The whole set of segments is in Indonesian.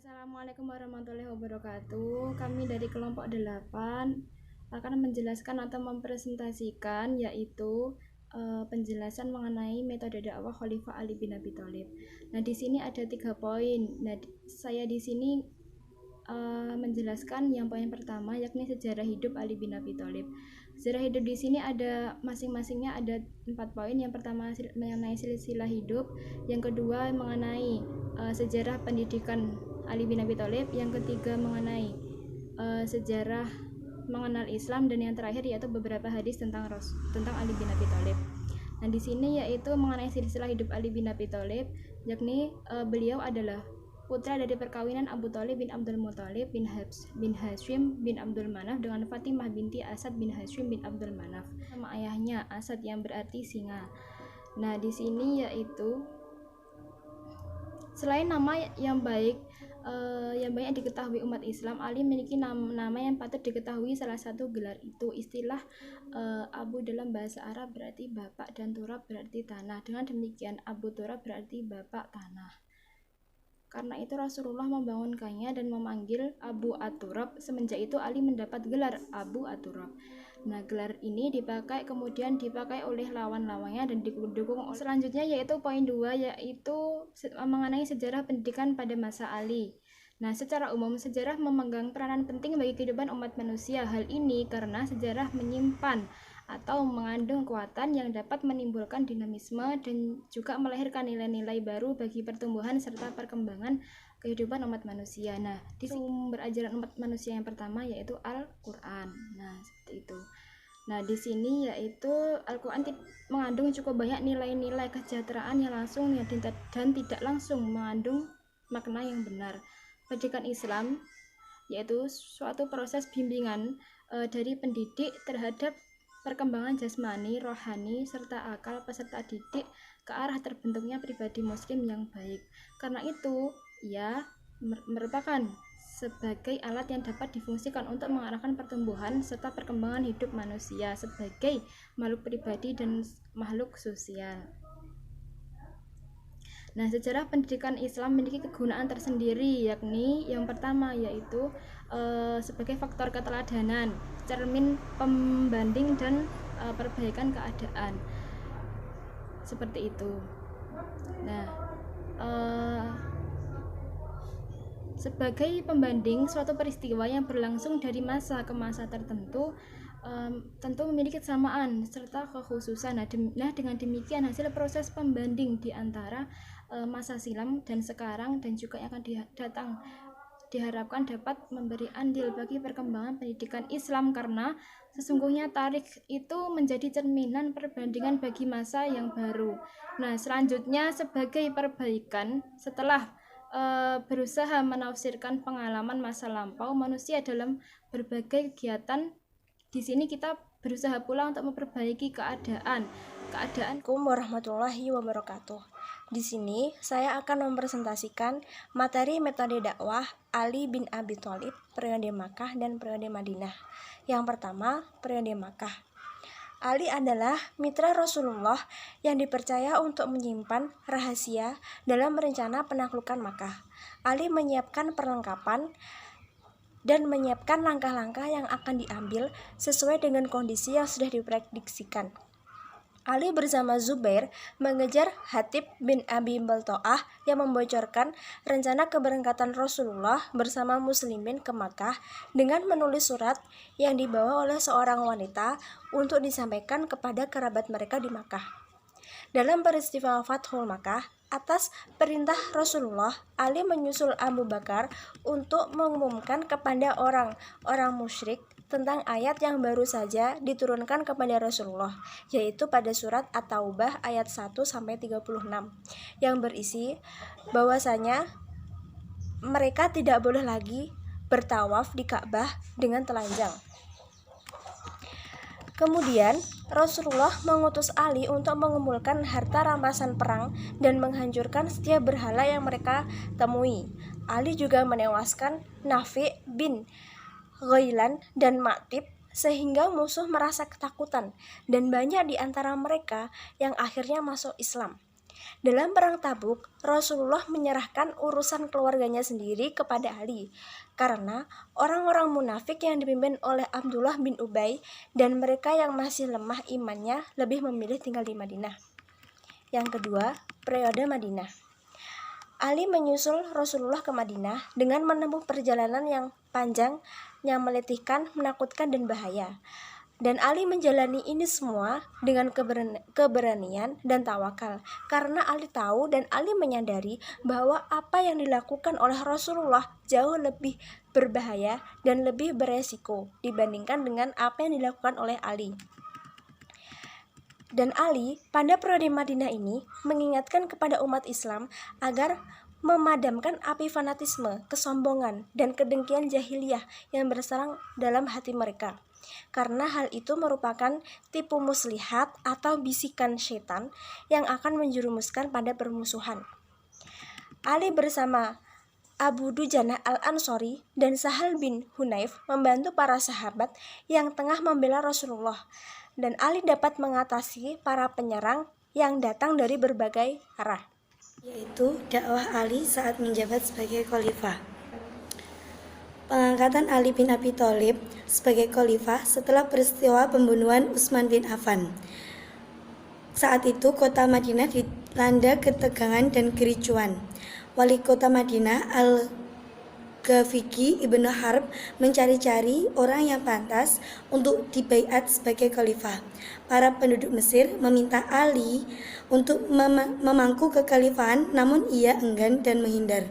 Assalamualaikum warahmatullahi wabarakatuh. Kami dari kelompok 8 akan menjelaskan atau mempresentasikan yaitu penjelasan mengenai metode dakwah Khalifah Ali bin Abi Thalib. Nah, di sini ada 3 poin. Nah, saya di sini menjelaskan yang poin pertama yakni sejarah hidup Ali bin Abi Thalib. Sejarah hidup di sini ada masing-masingnya ada 4 poin. Yang pertama mengenai silsilah hidup, yang kedua mengenai sejarah pendidikan Ali bin Abi Thalib, yang ketiga mengenai sejarah mengenal Islam, dan yang terakhir yaitu beberapa hadis tentang Ali bin Abi Thalib. Nah, di sini yaitu mengenai silsilah hidup Ali bin Abi Thalib, yakni beliau adalah putra dari perkawinan Abu Thalib bin Abdul Muthalib bin Hashim bin Abdul Manaf dengan Fatimah binti Asad bin Hashim bin Abdul Manaf, sama ayahnya Asad yang berarti singa. Nah, di sini yaitu selain nama yang baik yang banyak diketahui umat Islam, Ali memiliki nama yang patut diketahui. Salah satu gelar itu istilah Abu dalam bahasa Arab berarti bapak dan Turab berarti tanah. Dengan demikian Abu Turab berarti bapak tanah. Karena itu Rasulullah membangunkannya dan memanggil Abu At-Turab. Semenjak itu Ali mendapat gelar Abu At-Turab. Nah, gelar ini kemudian dipakai oleh lawan-lawannya dan didukung. Selanjutnya yaitu poin 2, yaitu mengenai sejarah pendidikan pada masa Ali. Nah, secara umum sejarah memegang peranan penting bagi kehidupan umat manusia. Hal ini karena sejarah menyimpan atau mengandung kekuatan yang dapat menimbulkan dinamisme dan juga melahirkan nilai-nilai baru bagi pertumbuhan serta perkembangan kehidupan umat manusia. Nah, di sumber ajaran umat manusia yang pertama yaitu Al-Qur'an. Nah, seperti itu. Nah, di sini yaitu Al-Qur'an mengandung cukup banyak nilai-nilai kesejahteraan yang langsung dan tidak langsung mengandung makna yang benar. Pendidikan Islam yaitu suatu proses bimbingan dari pendidik terhadap perkembangan jasmani, rohani, serta akal peserta didik ke arah terbentuknya pribadi muslim yang baik. Karena itu, ia merupakan sebagai alat yang dapat difungsikan untuk mengarahkan pertumbuhan serta perkembangan hidup manusia sebagai makhluk pribadi dan makhluk sosial. Nah, sejarah pendidikan Islam memiliki kegunaan tersendiri, yakni yang pertama yaitu sebagai faktor keteladanan, cermin pembanding dan perbaikan keadaan. Seperti itu. Nah, sebagai pembanding suatu peristiwa yang berlangsung dari masa ke masa tertentu tentu memiliki kesamaan serta kekhususan. Nah, dengan demikian hasil proses pembanding di antara masa silam dan sekarang dan juga yang akan datang diharapkan dapat memberi andil bagi perkembangan pendidikan Islam, karena sesungguhnya tarikh itu menjadi cerminan perbandingan bagi masa yang baru. Nah, selanjutnya sebagai perbaikan setelah berusaha menafsirkan pengalaman masa lampau manusia dalam berbagai kegiatan. Di sini kita berusaha pula untuk memperbaiki keadaan. Assalamualaikum warahmatullahi wabarakatuh. Di sini saya akan mempresentasikan materi metode dakwah Ali bin Abi Thalib periode Makkah dan periode Madinah. Yang pertama, periode Makkah. Ali adalah mitra Rasulullah yang dipercaya untuk menyimpan rahasia dalam rencana penaklukan Makkah. Ali menyiapkan perlengkapan dan menyiapkan langkah-langkah yang akan diambil sesuai dengan kondisi yang sudah diprediksikan. Ali bersama Zubair mengejar Hatib bin Abi Balto'ah yang membocorkan rencana keberangkatan Rasulullah bersama muslimin ke Makkah dengan menulis surat yang dibawa oleh seorang wanita untuk disampaikan kepada kerabat mereka di Makkah. Dalam peristiwa Fathul Makkah, atas perintah Rasulullah, Ali menyusul Abu Bakar untuk mengumumkan kepada orang-orang musyrik tentang ayat yang baru saja diturunkan kepada Rasulullah, yaitu pada surat At-Taubah ayat 1-36 yang berisi bahwasanya mereka tidak boleh lagi bertawaf di Ka'bah dengan telanjang. Kemudian Rasulullah mengutus Ali untuk mengumpulkan harta rampasan perang dan menghancurkan setiap berhala yang mereka temui. Ali juga menewaskan Nafi bin Ghailan dan Ma'tib sehingga musuh merasa ketakutan dan banyak di antara mereka yang akhirnya masuk Islam. Dalam perang Tabuk, Rasulullah menyerahkan urusan keluarganya sendiri kepada Ali karena orang-orang munafik yang dipimpin oleh Abdullah bin Ubay dan mereka yang masih lemah imannya lebih memilih tinggal di Madinah. Yang kedua, periode Madinah. Ali menyusul Rasulullah ke Madinah dengan menempuh perjalanan yang panjang, yang meletihkan, menakutkan, dan bahaya. Dan Ali menjalani ini semua dengan keberanian dan tawakal, karena Ali tahu dan Ali menyadari bahwa apa yang dilakukan oleh Rasulullah jauh lebih berbahaya dan lebih beresiko dibandingkan dengan apa yang dilakukan oleh Ali. Dan Ali pada periode Madinah ini mengingatkan kepada umat Islam agar memadamkan api fanatisme, kesombongan, dan kedengkian jahiliyah yang bersarang dalam hati mereka. Karena hal itu merupakan tipu muslihat atau bisikan setan yang akan menjerumuskan pada permusuhan. Ali bersama Abu Dujanah al-Ansori dan Sahal bin Hunayf membantu para sahabat yang tengah membela Rasulullah, dan Ali dapat mengatasi para penyerang yang datang dari berbagai arah. Yaitu dakwah Ali saat menjabat sebagai khalifah. Pengangkatan Ali bin Abi Thalib sebagai khalifah setelah peristiwa pembunuhan Utsman bin Affan. Saat itu kota Madinah dilanda ketegangan dan kericuan. Wali kota Madinah Al-Ghafiqi Ibnu Harb mencari-cari orang yang pantas untuk dibaiat sebagai khalifah. Para penduduk Mesir meminta Ali untuk memangku kekhalifahan, namun ia enggan dan menghindar.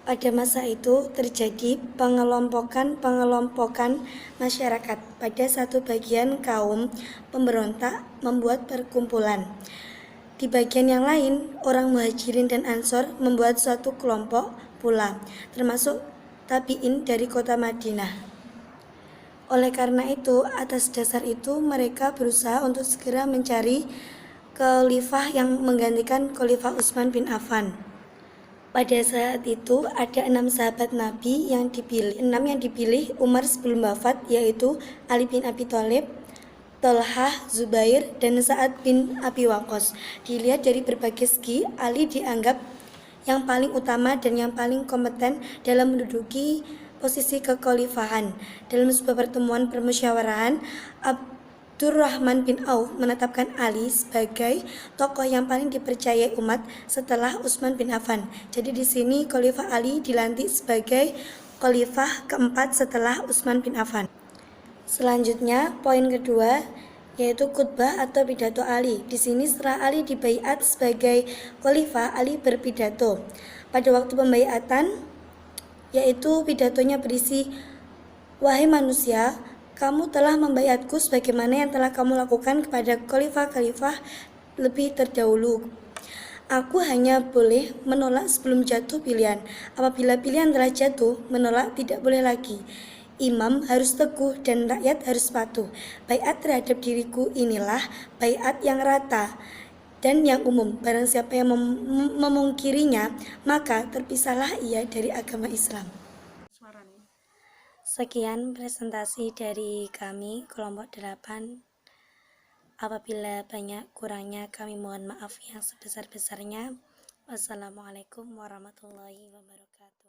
Pada masa itu terjadi pengelompokan masyarakat. Pada satu bagian kaum pemberontak membuat perkumpulan. Di bagian yang lain, orang Muhajirin dan Ansor membuat suatu kelompok pula, termasuk tabi'in dari kota Madinah. Oleh karena itu, atas dasar itu mereka berusaha untuk segera mencari khalifah yang menggantikan Khalifah Utsman bin Affan. Pada saat itu ada 6 sahabat Nabi yang dipilih Umar sebelum wafat, yaitu Ali bin Abi Thalib, Thalhah, Zubair, dan Sa'ad bin Abi Waqqas. Dilihat dari berbagai segi, Ali dianggap yang paling utama dan yang paling kompeten dalam menduduki posisi kekhalifahan. Dalam sebuah pertemuan permusyawarahan, Abdurrahman bin Auf menetapkan Ali sebagai tokoh yang paling dipercayai umat setelah Utsman bin Affan. Jadi di sini Khalifah Ali dilantik sebagai khalifah keempat setelah Utsman bin Affan. Selanjutnya, poin kedua yaitu khutbah atau pidato Ali. Di sini setelah Ali dibaiat sebagai khalifah, Ali berpidato. Pada waktu pembaiatan, yaitu pidatonya berisi, "Wahai manusia, kamu telah membaiatku sebagaimana yang telah kamu lakukan kepada khalifah-khalifah lebih terdahulu. Aku hanya boleh menolak sebelum jatuh pilihan. Apabila pilihan telah jatuh, menolak tidak boleh lagi. Imam harus teguh dan rakyat harus patuh. Baiat terhadap diriku inilah baiat yang rata dan yang umum. Barang siapa yang memungkirinya, maka terpisahlah ia dari agama Islam." Sekian presentasi dari kami kelompok 8. Apabila banyak kurangnya, kami mohon maaf yang sebesar-besarnya. Wassalamualaikum warahmatullahi wabarakatuh.